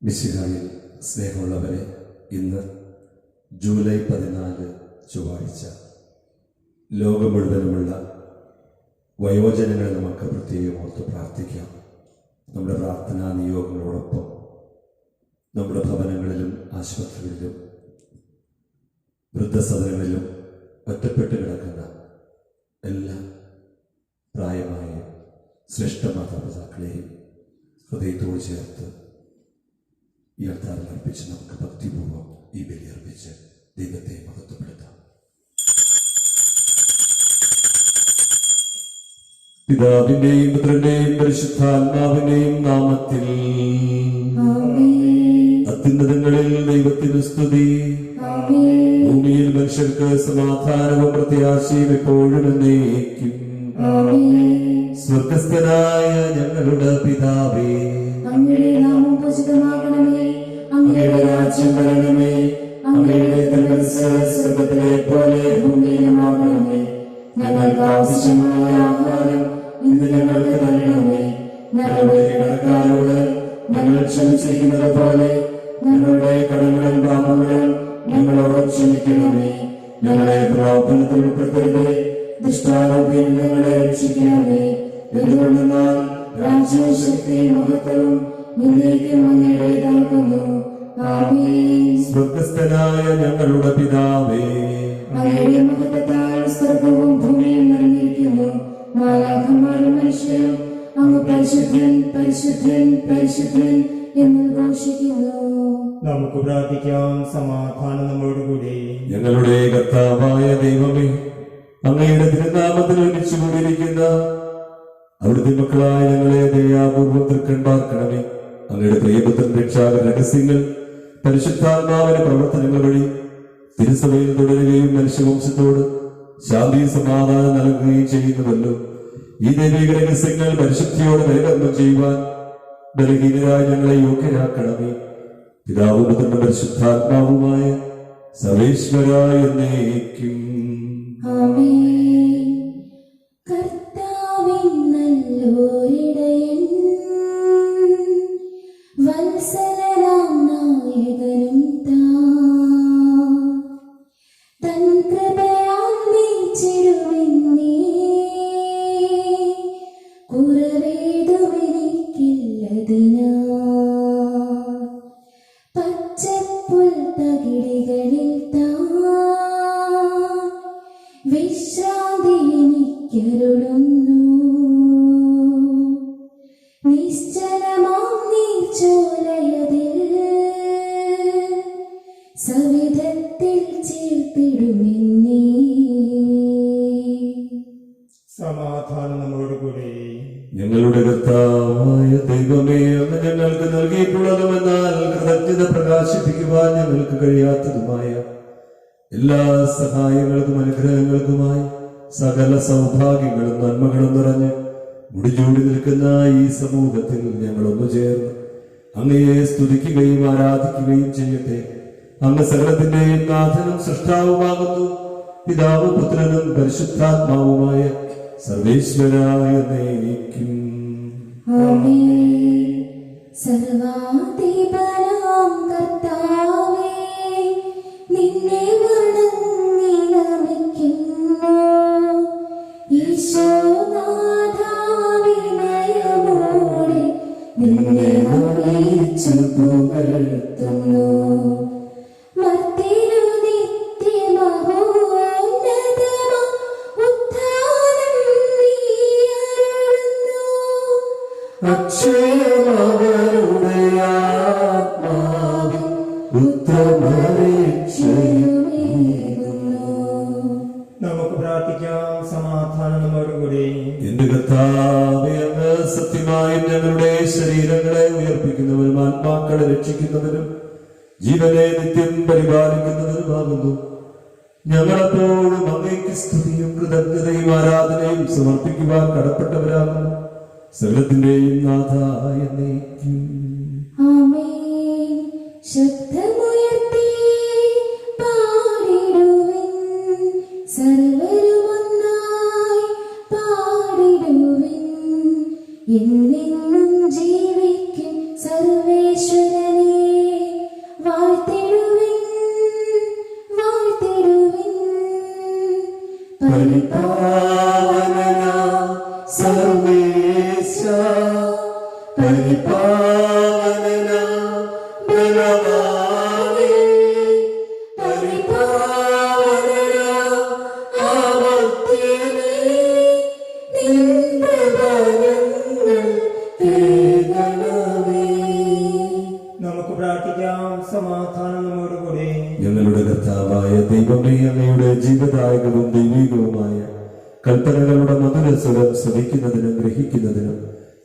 മിശിഹായിൽ സ്നേഹമുള്ളവരെ, ഇന്ന് ജൂലൈ 14 ചൊവ്വാഴ്ച. ലോകം മുഴുവനുമുള്ള വയോജനങ്ങളെ നമുക്ക് പ്രത്യേകം ഓർത്ത് പ്രാർത്ഥിക്കാം. നമ്മുടെ പ്രാർത്ഥനാ നിയോഗങ്ങളോടൊപ്പം നമ്മുടെ ഭവനങ്ങളിലും ആശുപത്രികളിലും വൃദ്ധസദനങ്ങളിലും ഒറ്റപ്പെട്ട് കിടക്കുന്ന എല്ലാ പ്രായമായ ശ്രേഷ്ഠ മാതാപിതാക്കളെയും ഹൃദയത്തോട് ചേർത്ത് ഈ അൾത്താറിൽ അർപ്പിച്ച് നമുക്ക് ഭക്തിപൂർവ്വം ഈ ബലി അർപ്പിച്ച് ദൈവത്തെ മഹത്വപ്പെടുത്താം. പിതാവിന്റെയും പുത്രന്റെയും പരിശുദ്ധാത്മാവിന്റെയും നാമത്തിൽ അത്യുന്നതങ്ങളിൽ ദൈവത്തിന് സ്തുതി. ഭൂമിയിൽ മനുഷ്യർക്ക് സമാധാനവും പ്രത്യാശയും എപ്പോഴും എന്നേക്കും. സ്വർഗസ്ഥനായ ഞങ്ങളുടെ പിതാവേ, അങ്ങയുടെ നാമം പൂജിതമാകണമേ, അങ്ങയുടെ രാജ്യം വരണമേ, അങ്ങയുടെ തിരുമനസ്സ് സ്വർഗ്ഗത്തിലെ പോലെ ഭൂമിയിലുമാകണമേ. ഞങ്ങൾക്ക് ആവശ്യമായ ആഹാരം ഇന്ന് ഞങ്ങൾക്ക് തരണമേ. ഞങ്ങളുടെ കടക്കാരോട് ഞങ്ങൾ ക്ഷമിച്ചിരിക്കുന്നത് പോലെ ഞങ്ങളുടെ കടങ്ങളും പാപങ്ങളും ഞങ്ങളോട് ക്ഷമിക്കണമേ. ഞങ്ങളെ പ്രലോഭനത്തിൽ ഉൾപ്പെടുത്തരുതേ, ദുഷ്ടാരൂപിയിൽ ഞങ്ങളെ രക്ഷിക്കണമേ. എന്തുകൊണ്ടെന്നാൽ രാജ്യവും ശക്തിയും മഹത്വവും എന്നേക്കും അങ്ങയുടേതാകുന്നു. ആമേൻ. സ്വർഗ്ഗസ്ഥനായ ഞങ്ങളുടെ പിതാവേ, അങ്ങയുടെ മഹത്വത്താൽ സ്വർഗ്ഗവും ഭൂമിയും നിറഞ്ഞിരിക്കുന്നു. മാലാഖമാരും മനുഷ്യരും അങ്ങ് പരിശുദ്ധൻ പരിശുദ്ധൻ പരിശുദ്ധൻ എന്ന് ഘോഷിക്കുന്നു. നമുക്ക് പ്രാർത്ഥിക്കാം. സമാധാനം നമ്മോടുകൂടി. ഞങ്ങളുടെ കർത്താവായ ദൈവമേ, അങ്ങയുടെ തിരുനാമത്തിൽ ഒരുമിച്ച് കൂടിയിരിക്കുന്ന അവിടുത്തെ മക്കളായ ഞങ്ങളെ ദയാപൂർവ്വം തൃക്കൺ പാർക്കണമേ. അങ്ങയുടെ പ്രിയപുത്രൻ രക്ഷാകര രഹസ്യങ്ങൾ പരിശുദ്ധാത്മാവിന്റെ പ്രവർത്തനങ്ങൾ വഴി തിരുസഭയിൽ തുടരുകയും മനുഷ്യവംശത്തോട് ശാന്തി സമാധാനം നൽകുകയും ചെയ്യുന്നുവല്ലോ. ഈ ദൈവിക രഹസ്യങ്ങൾ പരിശുദ്ധിയോടെ പരികർമ്മം ചെയ്യുവാൻ ബലഹീനരായ ഞങ്ങളെ യോഗ്യരാക്കണമേ. പിതാവും പുത്രനും പരിശുദ്ധാത്മാവുമായ സർവേശ്വരായ എന്നേക്കും. ആമേൻ. കർത്താവിൻ നല്ലോരിടയൻ, വത്സലനാം നായകനും തൻ കൃപയാൽ നീച്ചിടുമെന്നേ, കുറവേതുമെനിക്കില്ലതിനാ. പച്ചപ്പുൽ തകിടികളിൽ വിശ്രാന്തി എനിക്കരുളുന്നു. നിശ്ചലമാം നീർച്ചോലയതിൽ സവിധത്തിൽ ചേർത്തിടുമെന്നേ. സമാധാനം നമ്മളോടുകൂടി. ഞങ്ങളുടെ കർത്താവായ ദൈവമേ, അങ്ങ് ഞങ്ങൾക്ക് നൽകിയിട്ടുള്ളതുമെന്നാൽ കൃതജ്ഞത പ്രകാശിപ്പിക്കുവാൻ ഞങ്ങൾക്ക് കഴിയാത്തതുമായ എല്ലാ സഹായങ്ങൾക്കും അനുഗ്രഹങ്ങൾക്കുമായി സകല സൗഭാഗ്യങ്ങളും നന്മകളും നിറഞ്ഞ് മുടിചൂടി നിൽക്കുന്ന ഈ സമൂഹത്തിൽ ഞങ്ങൾ ഒന്നു ചേർന്ന് അങ്ങയെ സ്തുതിക്കുകയും ആരാധിക്കുകയും ചെയ്യട്ടെ. അങ്ങ് സകലത്തിന്റെയും നാഥനും സൃഷ്ടാവുമാകുന്നു. പിതാവും പുത്രനും പരിശുദ്ധാത്മാവുമായ സർവേശ്വരായ എന്നേക്കും. ആമേൻ. സർവാധിപനാം കർത്താവേ, നിന്നെ വണങ്ങി നമിക്കുന്നു. ഈശോനാഥാ, വിനയമോടെ നിന്നെ നമിച്ചു പുകഴ്ത്തുന്നു. മർത്യനു നിത്യമഹോന്നതമാം ഉദ്ധാനം നീ അരുളുന്നു. അക്ഷയമവരുടെ ആത്മാവിൻ ഉത്തമരക്ഷയും എന്റെ കർത്താവേ, അങ്ങ് സത്യമായും ഞങ്ങളുടെ ശരീരങ്ങളെ ഉയർപ്പിക്കുന്നവരും ആത്മാക്കളെ രക്ഷിക്കുന്നവരും ജീവനെ നിത്യം പരിപാലിക്കുന്നവരുമാകുന്നു. ഞങ്ങളെപ്പോഴും അങ്ങേക്ക് സ്തുതിയും കൃതജ്ഞതയും ആരാധനയും സമർപ്പിക്കുവാൻ കടപ്പെട്ടവരാകുന്നു. സകലത്തിന്റെയും നാഥ എന്നേക്കും. ആമേൻ. ശബ്ദമുയർത്തി പാടിടുവിൻ, സർവ്വരും ഒന്നായി പാടിടുവിൻ. എന്നെന്നും ജീവിക്കും സർവേശ്വരനെ വാഴ്ത്തിടുവിൻ, വാഴ്ത്തിടുവിൻ. പരിപാലനാം സർവേശ, പരിപാലനാം ബലവാനേ, പരിപാലനാം അമർത്യനേ, നിന്റെ വരങ്ങൾ കേൾക്കണമേ. നമുക്ക് പ്രാർത്ഥിക്കാം. സമാധാനം നമ്മോടുകൂടെ. ഞങ്ങളുടെ കർത്താവായ ദൈവമേ, അങ്ങയുടെ ജീവദായകവും ദൈവികവുമായ കൽപ്പനകളുടെ മധുരസ്വരം ശ്രവിക്കുന്നതിനും ഗ്രഹിക്കുന്നതിനും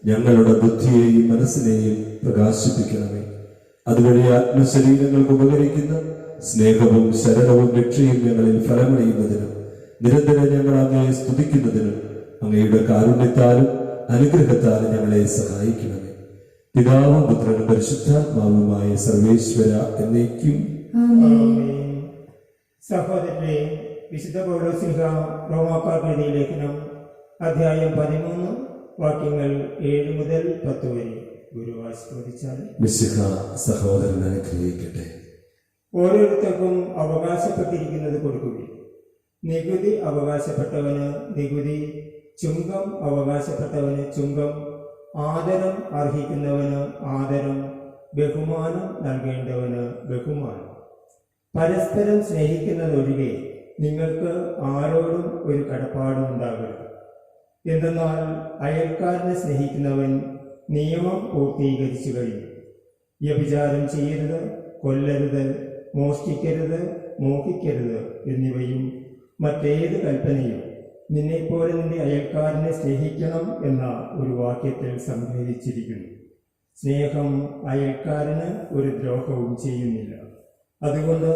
ഞങ്ങളുടെ ബുദ്ധിയെയും മനസ്സിനെയും പ്രകാശിപ്പിക്കണമേ. അതുവഴി ആത്മശരീരങ്ങൾക്ക് ഉപകരിക്കുന്ന സ്നേഹവും ശരണവും രക്ഷയും ഞങ്ങളിൽ ഫലമണിയുന്നതിനും നിരന്തരം ഞങ്ങൾ അങ്ങയെ സ്തുതിക്കുന്നതിനും അങ്ങയുടെ കാരുണ്യത്താലും അനുഗ്രഹത്താലും ഞങ്ങളെ സഹായിക്കണമേ. പിതാവും പുത്രനും പരിശുദ്ധാത്മാവുമായ സർവേശ്വര എന്നേക്കും. ആമേൻ. സഹോദരരെ, വിശുദ്ധ പൗലോസ്ലീഹ റോമാക്കാർക്ക് എഴുതിയ ലേഖനം അധ്യായം 13 വാക്യങ്ങൾ 7 മുതൽ 10 വരെ ഗുരു ആശീർവദിച്ചാൽ. മിശിഹ സഹോദരൻ അനുഗ്രഹിക്കട്ടെ. ഓരോരുത്തർക്കും അവകാശപ്പെട്ടിരിക്കുന്നത് കൊടുക്കുകയും, നികുതി അവകാശപ്പെട്ടവന് നികുതി, ചുങ്കം അവകാശപ്പെട്ടവന് ചുങ്കം, ആദരം അർഹിക്കുന്നവന് ആദരം, ബഹുമാനം നൽകേണ്ടവന് ബഹുമാനം. പരസ്പരം സ്നേഹിക്കുന്നതൊഴികെ നിങ്ങൾക്ക് ആരോടും ഒരു കടപ്പാടും ഉണ്ടാകരുത്. എന്തെന്നാൽ അയൽക്കാരനെ സ്നേഹിക്കുന്നവൻ നിയമം പൂർത്തീകരിച്ചു കഴിഞ്ഞു. വ്യഭിചാരം ചെയ്യരുത്, കൊല്ലരുത്, മോഷ്ടിക്കരുത്, മോഹിക്കരുത് എന്നിവയും മറ്റേത് കൽപ്പനയും നിന്നെപ്പോലെ നിന്റെ അയൽക്കാരനെ സ്നേഹിക്കണം എന്ന ഒരു വാക്യത്തിൽ സംഗ്രഹിച്ചിരിക്കുന്നു. സ്നേഹം അയൽക്കാരന് ഒരു ദ്രോഹവും ചെയ്യുന്നില്ല. അതുകൊണ്ട്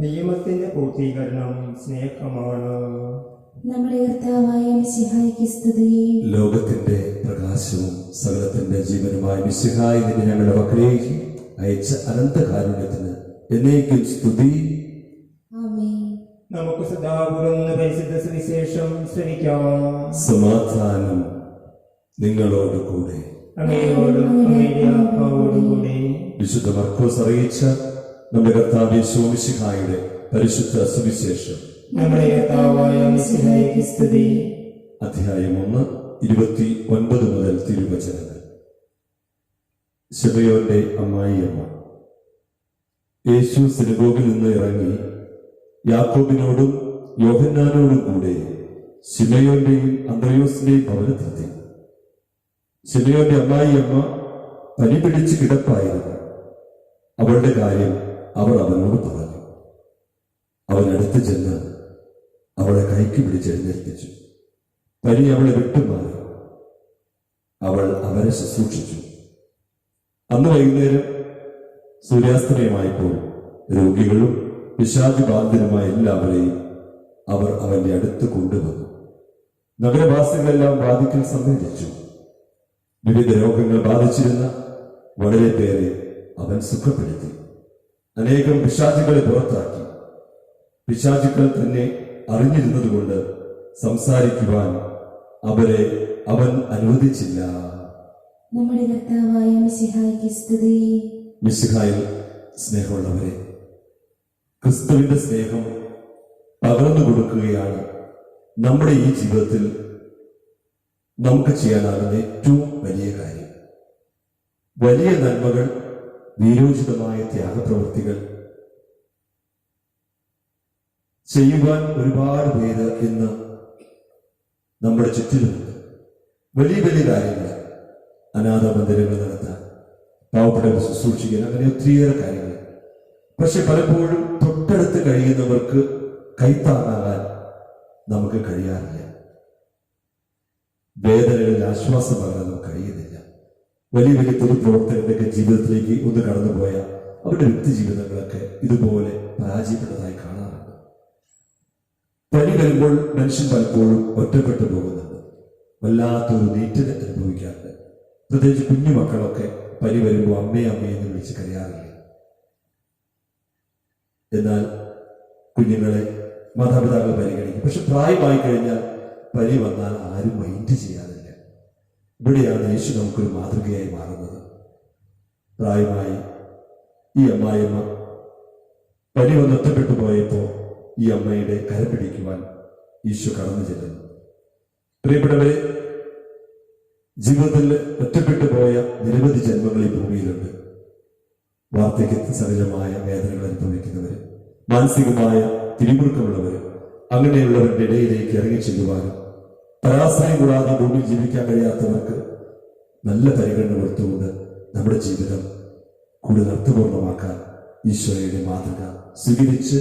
നിയമത്തിന്റെ പൂർത്തീകരണം സ്നേഹമാണ്. നമ്മുടെ കർത്താവായ മിശിഹായ്ക്ക് സ്തുതി. ലോകത്തിന്റെ പ്രകാശവും സകലത്തിന്റെ ജീവനുമായ മിശിഹായി നിന്നെ ഞങ്ങളുടെ മക്കളേക്ക് അയച്ച അനന്തകാരുണ്യത്തിന് എന്നേക്കും സ്തുതി. ആമേൻ. നമുക്ക് സദാപൂർവം പരിശുദ്ധ സുവിശേഷം ശ്രമിക്കാം. സമാധാനം നിങ്ങളോട് കൂടെ. അങ്ങയോടും അങ്ങയുടെ ആത്മാവോടും കൂടെ. വിശുദ്ധ മർക്കോസ് അറിയിച്ച നമ്മുടെ കർത്താവ് യേശു മിശിഹായുടെ പരിശുദ്ധ സുവിശേഷം നമ്മുടെ കർത്താവായ മിശിഹായ്ക്ക് സ്തുതി. അധ്യായം 1 29 മുതൽ തിരുവചനങ്ങൾ. ശിമയോന്റെ അമ്മായിയമ്മ. യേശു സിനഗോഗിൽ നിന്ന് ഇറങ്ങി യാക്കോബിനോടും യോഹന്നാനോടും കൂടെ ശിമയോന്റെയും അന്ത്രയോസിന്റെയും ഭവനത്തെത്തി. ശിമയോന്റെ അമ്മായിയമ്മ പനി പിടിച്ച് കിടപ്പായിരുന്നു. അവളുടെ കാര്യം അവർ അവനോട് പറഞ്ഞു. അവൻ അടുത്ത് ചെന്ന് അവളെ കൈക്ക് പിടിച്ചെഴുന്നേൽപ്പിച്ചു. പനി അവളെ വിട്ടുമാറി. അവൾ അവരെ ശുശ്രൂഷിച്ചു. അന്ന് വൈകുന്നേരം സൂര്യാസ്തമയമായപ്പോൾ രോഗികളും പിശാച് ബാധിതരുമായ എല്ലാവരെയും അവർ അവന്റെ അടുത്ത് കൊണ്ടുവന്നു. നഗരവാസികളെല്ലാം ബാധിക്കൽ സമ്മേളിച്ചു. വിവിധ രോഗങ്ങൾ ബാധിച്ചിരുന്ന വളരെ പേരെ അവൻ സുഖപ്പെടുത്തി. അനേകം പിശാചുകളെ പുറത്താക്കി. പിശാചുക്കൾ തന്നെ അറിഞ്ഞിരുന്നതുകൊണ്ട് സംസാരിക്കുവാൻ അവരെ അവൻ അനുവദിച്ചില്ല. നമ്മുടെ കർത്താവായ മിശിഹായ്ക്ക് സ്തുതി. മിശിഹായിൽ സ്നേഹമുള്ളവരെ, ക്രിസ്തുവിന്റെ സ്നേഹം പകർന്നു കൊടുക്കുകയാണ് നമ്മുടെ ഈ ജീവിതത്തിൽ നമുക്ക് ചെയ്യാനാകുന്ന ഏറ്റവും വലിയ കാര്യം. വലിയ നന്മകൾ, വീരോചിതമായ ത്യാഗപ്രവൃത്തികൾ ചെയ്യുവാൻ ഒരുപാട് പേര് ഇന്ന് നമ്മുടെ ചുറ്റിലുമുണ്ട്. വലിയ വലിയ കാര്യങ്ങൾ, അനാഥ മന്ദിരങ്ങൾ നടത്താൻ, പാവപ്പെട്ടവരെ ശുശ്രൂഷിക്കാൻ, അങ്ങനെ ഒത്തിരിയേറെ കാര്യങ്ങൾ. പക്ഷെ പലപ്പോഴും തൊട്ടടുത്ത് കഴിയുന്നവർക്ക് കൈത്താങ്ങാകാൻ നമുക്ക് കഴിയാറില്ല. വേദനകളിൽ ആശ്വാസം പകരാൻ നമുക്ക് കഴിയുന്നില്ല. വലിയ വലിയ പൊതുപ്രവർത്തകരുടെയൊക്കെ ജീവിതത്തിലേക്ക് ഒന്ന് കടന്നുപോയ അവരുടെ വ്യക്തി ജീവിതങ്ങളൊക്കെ ഇതുപോലെ പരാജയപ്പെട്ടതായി കാണാറുണ്ട്. പനി വരുമ്പോൾ മനുഷ്യൻ പലപ്പോഴും ഒറ്റപ്പെട്ടു പോകുന്നുണ്ട്, വല്ലാത്തൊരു നീറ്റൽ അനുഭവിക്കാറുണ്ട്. പ്രത്യേകിച്ച് കുഞ്ഞു മക്കളൊക്കെ പനി വരുമ്പോൾ അമ്മയെ എന്ന് വിളിച്ച് കരയാറില്ല. എന്നാൽ കുഞ്ഞുങ്ങളെ മാതാപിതാക്കൾ പരിഗണിക്കും. പക്ഷെ പ്രായമായി കഴിഞ്ഞാൽ പനി വന്നാൽ ആരും മൈൻഡ് ചെയ്യാറില്ല. ഇവിടെയാണ് യേശു നമുക്കൊരു മാതൃകയായി മാറുന്നത്. പ്രായമായി ഈ അമ്മായിയമ്മ പനി വന്ന് ഒറ്റപ്പെട്ടു പോയപ്പോൾ ഈ അമ്മയുടെ കരം പിടിക്കുവാൻ ഈശോ കടന്നു ചെല്ലുന്നു. പ്രിയപ്പെട്ടവരെ, ജീവിതത്തിൽ ഒറ്റപ്പെട്ടു പോയ നിരവധി ജന്മങ്ങൾ ഈ ഭൂമിയിലുണ്ട്. വാർദ്ധക്യത്തിൽ സഹജമായ വേദനകൾ അനുഭവിക്കുന്നവർ, മാനസികമായ പിരിമുറുക്കമുള്ളവർ, അങ്ങനെയുള്ളവരുടെ ഇടയിലേക്ക് ഇറങ്ങി ചെല്ലുവാനും പരാശ്രയം കൂടാതെ ഭൂമിയിൽ ജീവിക്കാൻ കഴിയാത്തവർക്ക് നല്ല പരിഗണന കൊടുത്തുകൊണ്ട് നമ്മുടെ ജീവിതം കൂടുതൽ അർത്ഥപൂർണമാക്കാൻ ഈശോയുടെ മാതൃക സ്വീകരിച്ച്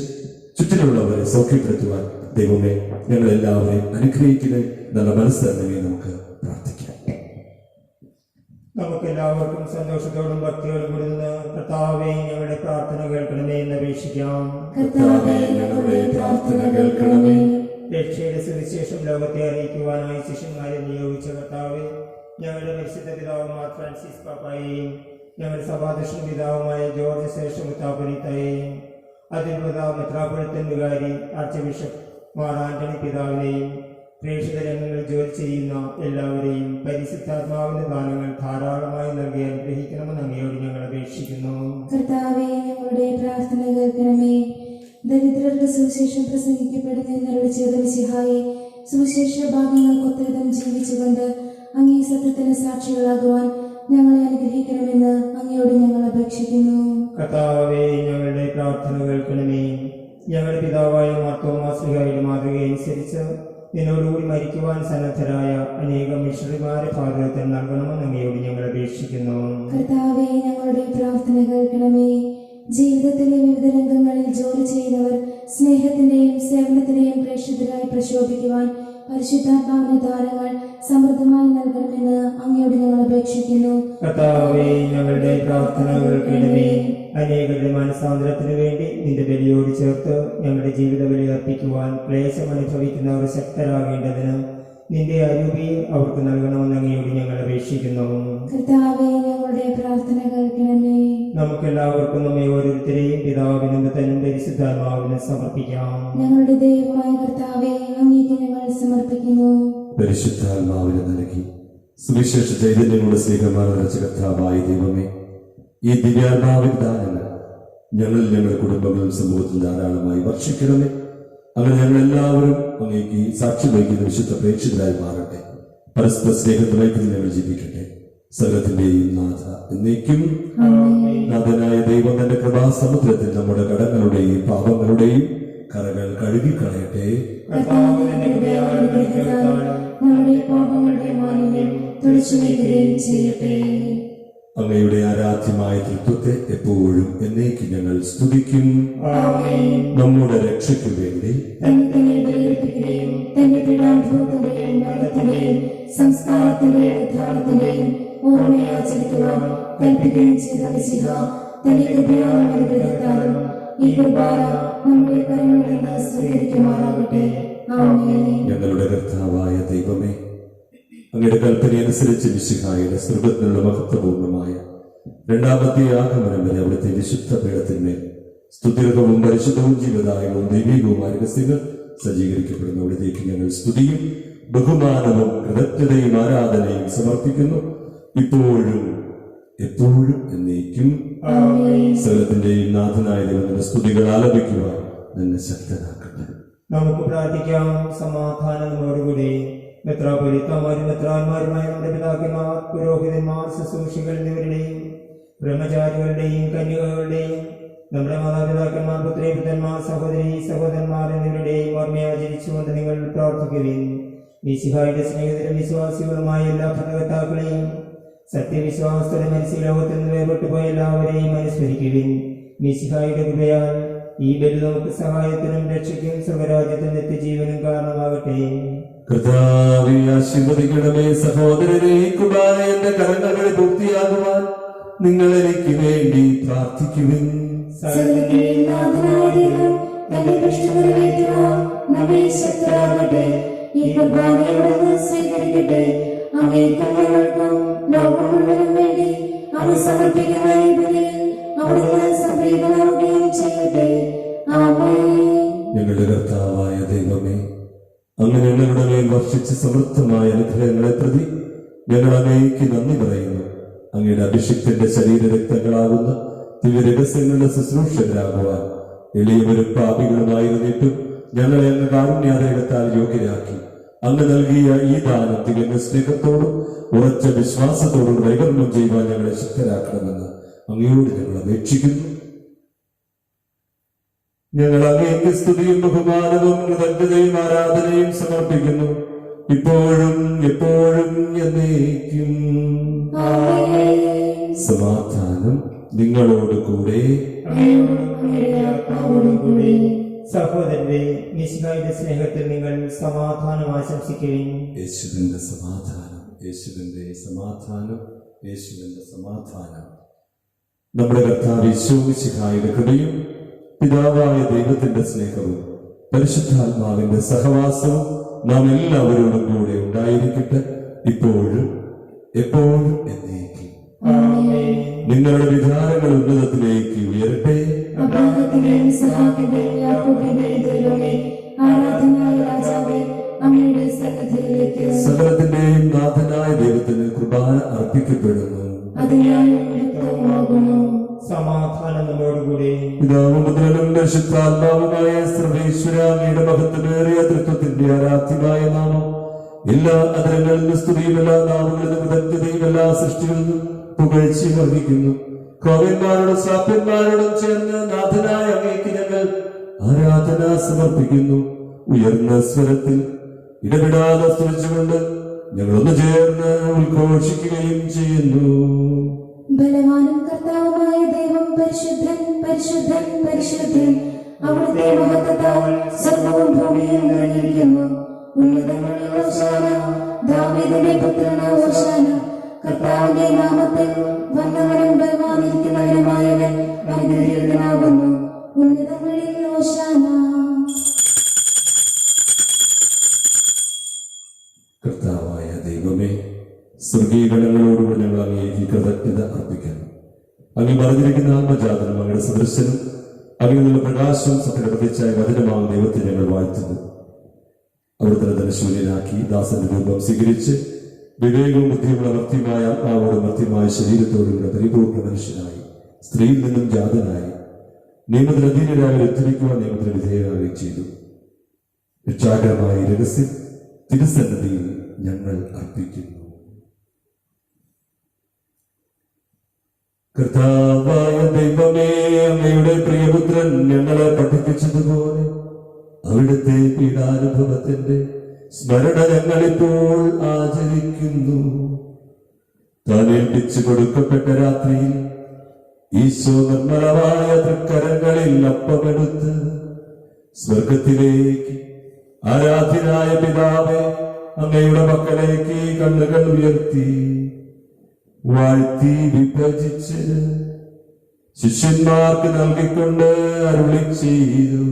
ചുറ്റിലുള്ളവരെ സൗഖ്യപ്പെടുത്തുവാൻ ദൈവമേ ഞങ്ങൾ എല്ലാവരെയും അനുഗ്രഹിക്കുന്ന നല്ല മനസ്സറിഞ്ഞേ നമുക്ക് പ്രാർത്ഥിക്കാം. നമുക്കെല്ലാവർക്കും സന്തോഷത്തോടും ഭക്തിയോടും കൂടി നിന്ന് കർത്താവേ ഞങ്ങളുടെ പ്രാർത്ഥന കേൾക്കണമേ എന്ന് അപേക്ഷിക്കാം. രക്ഷയുടെ സുവിശേഷം ലോകത്തെ അറിയിക്കുവാനായി ശിഷ്യന്മാരെ നിയോഗിച്ച കർത്താവേ, ഞങ്ങളുടെ പരിശുദ്ധ പിതാവുമാർ ഫ്രാൻസിസ് പാപ്പായെയും ഞങ്ങളുടെ സഭാധ്യക്ഷൻ പിതാവുമായ ജോർജ് ശേഷം മുത്താപുരിത്തയെയും അതിർവത മെത്രാപ്പൊലിത്തൻ വികാരി ആർച്ച് ബിഷപ്പ് മാർ ആന്റണി പിതാവിനെയും പ്രേക്ഷിത രംഗങ്ങളിൽ ജോലി ചെയ്യുന്ന എല്ലാവരെയും പരിശുദ്ധാത്മാവിന്റെ ദാനങ്ങൾ ധാരാളമായി നൽകി അനുഗ്രഹിക്കണമെന്ന് അങ്ങയോട് ഞങ്ങൾ അപേക്ഷിക്കുന്നു. കർത്താവേ, ഞങ്ങളുടെ പ്രാർത്ഥന കേൾക്കണമേ. ദരിദ്രരുടെ സുവിശേഷം പ്രസംഗിക്കപ്പെടുന്നതിനോട് ചെയ്ത മിശിഹായെ, സുവിശേഷ ഭാഗങ്ങൾക്കൊത്തവിധം ജീവിച്ചുകൊണ്ട് അങ്ങേ സത്യത്തിന് സാക്ഷികളാകുവാൻ ഞങ്ങളെ അനുഗ്രഹിക്കണമെന്ന് അങ്ങയോട് ഞങ്ങൾ അപേക്ഷിക്കുന്നു. കർത്താവേ, ഞങ്ങളുടെ പ്രാർത്ഥന കേൾക്കണമേ. ഞങ്ങളുടെ പിതാവായ മാർത്തോമാ ശ്ലീഹായുടെ മാതൃകയനുസരിച്ച് നിന്നോടുകൂടി മരിക്കുവാൻ സന്നദ്ധരായ അനേകം മിഷണറിമാരെ ഭാരതത്തിൽ നൽകണമെന്ന് അങ്ങയോട് ഞങ്ങൾ അപേക്ഷിക്കുന്നു. കർത്താവേ, ഞങ്ങളുടെ പ്രാർത്ഥന കേൾക്കണമേ. ജീവിതത്തിലെ വിവിധ രംഗങ്ങളിൽ ജോലി ചെയ്യുന്നവർ സ്നേഹത്തിന്റെയും സേവനത്തിന്റെയും പ്രേക്ഷിതരായി പ്രശോഭിക്കുവാൻ പരിശുദ്ധാത്മാവിന്റെ ദാനങ്ങൾ സമൃദ്ധമായി നൽകണമെന്ന് അങ്ങയോട് ഞങ്ങൾ അപേക്ഷിക്കുന്നു. കർത്താവേ, ഞങ്ങളുടെ പ്രാർത്ഥന കേൾക്കണമേ. അനേകരുടെ മനസ്സാന്തരത്തിനു വേണ്ടി നിന്റെ ബലിയോട് ചേർത്ത് ഞങ്ങളുടെ ജീവിത ബലി അർപ്പിക്കുവാൻ ക്ലേശം അനുഭവിക്കുന്നവർ ശക്തരാകേണ്ടതിന് നിന്റെ അരൂപി അവർക്ക് നൽകണമെന്ന് അങ്ങയോട് ഞങ്ങൾ അപേക്ഷിക്കുന്നു. കർത്താവേ, ഞങ്ങളുടെ പ്രാർത്ഥന കേൾക്കണമേ. നമുക്കെല്ലാവർക്കും നമ്മെ ഓരോരുത്തരെയും പിതാവിനും പുത്രനും പരിശുദ്ധാത്മാവിനും സമർപ്പിക്കാം. ഞങ്ങളുടെ ദൈവമായ കർത്താവേ, അങ്ങേക്ക് ഞങ്ങൾ സമർപ്പിക്കുന്നു. പരിശുദ്ധാത്മാവിനെ നൽകി സുവിശേഷ ചൈതന്യങ്ങളുടെ സ്നേഹമാർ നിറച്ച കർത്താവായ ദൈവമേ, ഈ ദിവ്യാത്മാവിൻ ദാനങ്ങൾ ഞങ്ങളുടെ കുടുംബങ്ങളും സമൂഹത്തിൽ ധാരാളമായി വർഷിക്കണമേ. അങ്ങനെ ഞങ്ങൾ എല്ലാവരും അങ്ങേക്ക് സാക്ഷി വഹിക്കുന്ന വിശുദ്ധ പ്രേക്ഷിതരായി മാറട്ടെ. പരസ്പര സ്നേഹത്തിലേക്ക് ഞങ്ങൾ ജീവിക്കട്ടെ. സകലത്തിന്റെയും നാഥ എന്നേക്കും നാഥനായ ദൈവം തന്റെ കൃപാസമുദ്രത്തിൽ നമ്മുടെ കടങ്ങളുടെയും പാപങ്ങളുടെയും കറകൾ കഴുകിക്കളയട്ടെ. അങ്ങയുടെ ആരാധ്യമായ തൃത്വത്തെ എപ്പോഴും എന്നേക്ക് ഞങ്ങൾ സ്തുതിക്കും. നമ്മുടെ രക്ഷയ്ക്കു വേണ്ടി സംസ്കാരത്തിന്റെയും ഉദ്ധാരണത്തിന്റെയും ഓർമ്മയെ ആചരിക്കുവാൻ കൽപ്പിക്കുകയും ചെയ്ത മിശിഹ തന്റെ കൃപയാലും അനുഗ്രഹത്താലും ഈ കുർബാന നമ്മുടെ കരങ്ങളിൽ നിന്ന് സ്വീകരിക്കുമാറാകട്ടെ. ആമേൻ. ഞങ്ങളുടെ കർത്താവായ ദൈവമേ, അങ്ങയുടെ കൽപ്പനയനുസരിച്ച് മിശിഹായുടെ സ്വർഗ്ഗത്തിനുള്ള മഹത്വപൂർണമായ രണ്ടാമത്തെ ആഗമനം വരെ അവിടുത്തെ വിശുദ്ധ പീഠത്തിന്മേൽ സ്തുതിരകവും പരിശുദ്ധവും ജീവദായകവും ദൈവികവുമായ രഹസ്യങ്ങൾ സജ്ജീകരിക്കപ്പെടുന്നു. അവിടത്തേക്ക് ഞങ്ങൾ സ്തുതിയും ബഹുമാനവും കൃതജ്ഞതയും ആരാധനയും സമർപ്പിക്കുന്നു, ഇപ്പോഴും എപ്പോഴും എന്നേക്കും. സകലത്തിന്റെയും നാഥനായ ദൈവത്തിന്റെ സ്തുതികൾ ആലപിക്കുവാൻ നിന്നെ ശക്തനാക്കട്ടെ. നമുക്ക് പ്രാർത്ഥിക്കാം. സമാധാനം നമ്മോടുകൂടി. മെത്രാപ്പൊലീത്തമാരും മെത്രാന്മാരുമായ നമ്മുടെ പിതാക്കന്മാർ, പുരോഹിതന്മാർ, ശുശ്രൂഷികൾ എന്നിവരുടെയും ബ്രഹ്മചാരികളുടെയും കന്യകകളുടെയും നമ്മുടെ മാതാപിതാക്കന്മാർ, പുത്രീപുത്രന്മാർ, സഹോദരി സഹോദരന്മാർ എന്നിവരുടെയും ഓർമ്മയെ ആചരിച്ചുകൊണ്ട് നിങ്ങൾ പ്രാർത്ഥിക്കുവിൻ. മിശിഹായുടെ സ്നേഹിതരും വിശ്വാസികളുമായ എല്ലാ ഭരണകർത്താക്കളെയും സത്യവിശ്വാസത്തോടെ മനസ്സിൽ ലോകത്തിൽ നിന്ന് വേർപെട്ടുപോയ എല്ലാവരെയും അനുസ്മരിക്കുവിൻ. മിശിഹായുടെ കൃപയാൽ ഈ ബലി നമുക്ക് സഹായത്തിനും രക്ഷയ്ക്കും സ്വർഗരാജ്യത്തിന് നിത്യജീവനും കാരണമാകട്ടെ. കർത്താവേ, ആശീർവദിക്കണമേ. സഹോദരനെ, കുർബാന എന്റെ കരങ്ങളിൽ പൂർത്തിയാകുവാൻ നിങ്ങൾ എനിക്ക് വേണ്ടി പ്രാർത്ഥിക്കുവിൻ. സകലത്തിന്റെയും നാഥനായ ദൈവം തന്റെ ദൃഷ്ടി നിറവേറ്റുവാൻ നമ്മെ ശക്തരാകട്ടെ. ഈ കുർബാന അവിടുന്ന് സ്വീകരിക്കട്ടെ. അങ്ങേക്കും ഞങ്ങൾക്കും ലോകം മുഴുവനും വേണ്ടി അങ്ങ് സമർപ്പിക്കുന്ന ഈ ബലിയിൽ അവിടുന്ന് സംപ്രീതനാവുകയും ചെയ്യട്ടെ. ആമേൻ. ഞങ്ങളുടെ കർത്താവായ ദൈവമേ, അങ്ങ് ഞങ്ങളുടെ മേൽ വർഷിച്ച സമൃദ്ധമായ അനുഗ്രഹങ്ങളെ പ്രതി ഞങ്ങൾ അങ്ങേക്ക് നന്ദി പറയുന്നു. അങ്ങയുടെ അഭിഷിക്തന്റെ ശരീര രക്തങ്ങളാകുന്ന ദിവ്യരഹസ്യങ്ങളുടെ ശുശ്രൂഷകരാകുവാൻ എളിയവരും പാപികളുമായിരുന്നിട്ടും ഞങ്ങളെ അങ്ങ് കാരുണ്യാദേഹത്താൽ യോഗ്യരാക്കി. അങ്ങ് നൽകിയ ഈ ദാനം തികഞ്ഞ സ്നേഹത്തോടും ഉറച്ച വിശ്വാസത്തോടും വൈകർമ്മം ചെയ്യുവാൻ ഞങ്ങളെ ശക്തരാക്കണമെന്ന് അങ്ങയോട് ഞങ്ങൾ അപേക്ഷിക്കുന്നു. ഞങ്ങൾ അങ്ങേക്ക് സ്തുതിയും ബഹുമാനവും കൃതജ്ഞതയും ആരാധനയും സമർപ്പിക്കുന്നു, ഇപ്പോഴും എപ്പോഴും എന്നേക്കും. സമാധാനം നിങ്ങളോട് കൂടെ. സഹോദരരെ, മിശിഹായുടെ സ്നേഹത്തിൽ നിങ്ങൾ സമാധാനം ആശംസിക്കുകയും യേശുവിന്റെ സമാധാനം, യേശുവിന്റെ സമാധാനം, യേശുവിന്റെ സമാധാനം. നമ്മുടെ കർത്താവ് യേശു മിശിഹായുടെ കൃപയും പിതാവായ ദൈവത്തിന്റെ സ്നേഹവും പരിശുദ്ധാത്മാവിന്റെ സഹവാസവും നാം എല്ലാവരോടും കൂടെ ഉണ്ടായിരിക്കട്ടെ, ഇപ്പോഴും എപ്പോഴും എന്നേക്കും. നിങ്ങളുടെ വിചാരങ്ങൾ ഉന്നതത്തിലേക്ക് ഉയരട്ടെ. അബ്രാഹത്തിന്റെയും ഇസ്ഹാക്കിന്റെയും യാക്കോബിന്റെയും ദൈവമേ, ആരാധനായ രാജാവേ, അങ്ങയുടെ സന്നിധിയിലേക്ക് സകലത്തിന്റെയും നാഥനായ ദൈവത്തിന് കുർബാന അർപ്പിക്കപ്പെടുന്നു. അതിനാൽ യുക്തവുമാകുന്നു. സമാധാനം നമ്മോടുകൂടി. പിതാവും പുത്രനും പരിശുദ്ധാത്മാവുമായ സർവേശ്വര, അങ്ങയുടെ മഹത്വമേറിയ തൃത്വത്തിന്റെ ആരാധ്യമായ നാമം എല്ലാ അതരങ്ങളിൽ നിന്ന് സ്തുതിയും എല്ലാ നാമങ്ങളിലും കൃതജ്ഞതയും എല്ലാ സൃഷ്ടികളിലും പുകഴ്ചയും വർദ്ധിക്കുന്നു. കോവന്മാരോടും സാപ്യന്മാരോടും ചേർന്ന് നാഥനായ അങ്ങേക്ക് ഞങ്ങൾ ആരാധന സമർപ്പിക്കുന്നു. ഉയർന്ന സ്വരത്തിൽ ഇടപെടാതെ സ്തുതിച്ചുകൊണ്ട് ഞങ്ങളൊന്ന് ചേർന്ന് ഉദ്ഘോഷിക്കുകയും ചെയ്യുന്നു. ബലവാനും കർത്താവുമായ ദൈവം പരിശുദ്ധൻ, പരിശുദ്ധൻ, പരിശുദ്ധൻ. അവിടുത്തെ മഹത്വത്താൽ സ്വർഗ്ഗവും ഭൂമിയും നിറഞ്ഞിരിക്കുന്നു. ഉന്നതങ്ങളിൽ ഹോശാന, ദാവീദിന്റെ പുത്രനായ ഹോശാന. കർത്താവിന്റെ നാമത്തിൽ വന്നവനും ബലവാനിരിക്കുന്നവനുമായവൻ അനുഗ്രഹീതനാകുന്നു. ഉന്നതങ്ങളിൽ ഹോശാന. കർത്താവായ ദൈവമേ, സ്വർഗീയഗണങ്ങളോടുകൂടി ഞങ്ങൾ അങ്ങേക്ക് കൃതജ്ഞത അർപ്പിക്കുന്നു. അങ്ങ് പറഞ്ഞിരിക്കുന്ന ആത്മജാതനും അങ്ങയുടെ സദൃശനും അങ്ങ് നിന്നുള്ള പ്രകാശവും സത്യയുടെ പ്രതിച്ഛായ വചനമാകുന്ന ദൈവത്തെ ഞങ്ങൾ വാഴ്ത്തുന്നു. അവിടുത്തെ ധനശൂന്യനാക്കി ദാസന്റെ രൂപം സ്വീകരിച്ച് വിവേകവും ബുദ്ധിയുമുള്ള മർത്യമായ ആത്മാവോടും മർത്യമായ ശരീരത്തോടുകൂടെ പരിപൂർണ്ണ മനുഷ്യനായി സ്ത്രീയിൽ നിന്നും ജാതനായി നിയമത്തിന് അധീനരായി ഉദ്ധരിക്കുവാൻ നിയമത്തിന് വിധേയരാകുകയും ചെയ്തു. രക്ഷാകരമായ രഹസ്യം തിരുസന്നിധിയിൽ ഞങ്ങൾ അർപ്പിക്കുന്നു. കർത്താവായ ദൈവമേ, അങ്ങയുടെ പ്രിയപുത്രൻ ഞങ്ങളെ പഠിപ്പിച്ചതുപോലെ അവിടുത്തെ പീഡാനുഭവത്തിന്റെ സ്മരണ ഞങ്ങളിപ്പോൾ ആചരിക്കുന്നു. താൻ ഏൽപ്പിച്ചു കൊടുക്കപ്പെട്ട രാത്രിയിൽ ഈശോ നിർമ്മലമായ തൃക്കരങ്ങളിൽ അപ്പമെടുത്ത് സ്വർഗത്തിലേക്ക് ആരാധ്യനായ പിതാവേ, അങ്ങയുടെ മക്കളേക്ക് കണ്ണുകൾ ഉയർത്തി വാഴ്ത്തി വിഭജിച്ച് ശിഷ്യന്മാർക്ക് നൽകിക്കൊണ്ട് അരുളി ചെയ്തു,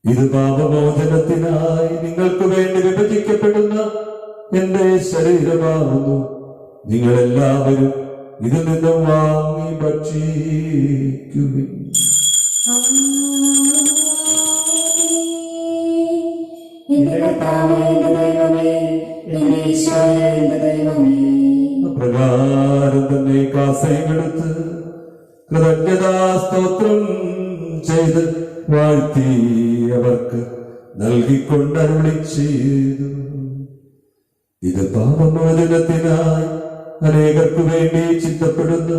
ഇത് പാപമോചനത്തിനായി നിങ്ങൾക്ക് വേണ്ടി വിഭജിക്കപ്പെടുന്ന എന്റെ ശരീരമാകുന്നു. നിങ്ങളെല്ലാവരും ഇതിൽ നിന്നും വാങ്ങി ഭക്ഷിക്കുവിൻ. എന്റെ കർത്താവേ, എന്റെ ദൈവമേ, എന്റെ ഈശോയേ, എന്റെ ദൈവമേ. പ്രകാരം തന്നെ കാസയുമെടുത്ത് കൃതജ്ഞതാ സ്തോത്രം ചെയ്ത് വാഴ്ത്തി അവർക്ക് നൽകിക്കൊണ്ടരുളി ചെയ്തു, ഇത് പാപമോചനത്തിനായി അനേകർക്കു വേണ്ടി ചിന്തപ്പെടുന്ന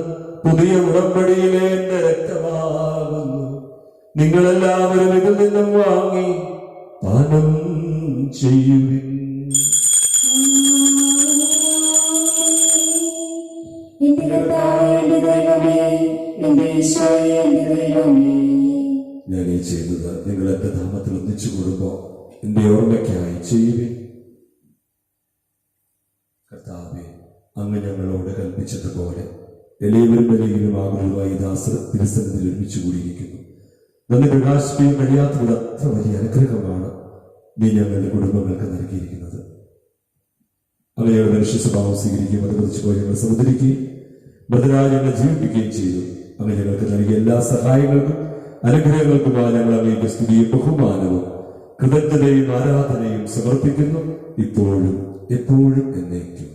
പുതിയ ഉടമ്പടിയിലെ എന്റെ രക്തമാകുന്നു. നിങ്ങളെല്ലാവരും ഇതിൽ നിന്നും വാങ്ങി പാനം ചെയ്യുവിൻ. എന്റെ കർത്താവേ, എന്റെ ദൈവമേ, എന്റെ ഈശോയേ, എന്റെ ദൈവമേ. ഞാൻ ഈ ചെയ്യുന്നത് നിങ്ങൾ എന്റെ നാമത്തിൽ ഒന്നിച്ചു കൂടുമ്പോ എന്റെ ഓർമ്മയ്ക്കായി ചെയ്യുവിൻ. കർത്താവേ, അങ്ങ് ഞങ്ങളോട് കൽപ്പിച്ചതുപോലെ എളിയവരും വലിയവരും ആകുന്നതുമായി ദാസർ തിരുസന്നിധിയിൽ ഒരുമിച്ച് കൂടിയിരിക്കുന്നു. നന്ദി പ്രകാശിപ്പിക്കാൻ കഴിയാത്തത് അത്ര വലിയ അനുഗ്രഹമാണ് നീ ഞങ്ങളുടെ കുടുംബങ്ങൾക്ക് നൽകിയിരിക്കുന്നത്. അങ്ങനെയുള്ള മനുഷ്യ സ്വഭാവം സ്വീകരിക്കുകയും അനുവദിച്ചു പോയി ഞങ്ങൾ സമുദ്രിക്കുകയും മൃതരായി ഞങ്ങളെ ജീവിപ്പിക്കുകയും ചെയ്തു. അങ്ങനെ ഞങ്ങൾക്ക് നൽകിയ എല്ലാ സഹായങ്ങൾക്കും അനുഗ്രഹങ്ങൾക്കുമായി ഞങ്ങൾ അങ്ങേക്ക് സ്തുതിയും ബഹുമാനവും കൃതജ്ഞതയും ആരാധനയും സമർപ്പിക്കുന്നു, ഇപ്പോഴും എപ്പോഴും എന്നേക്കും.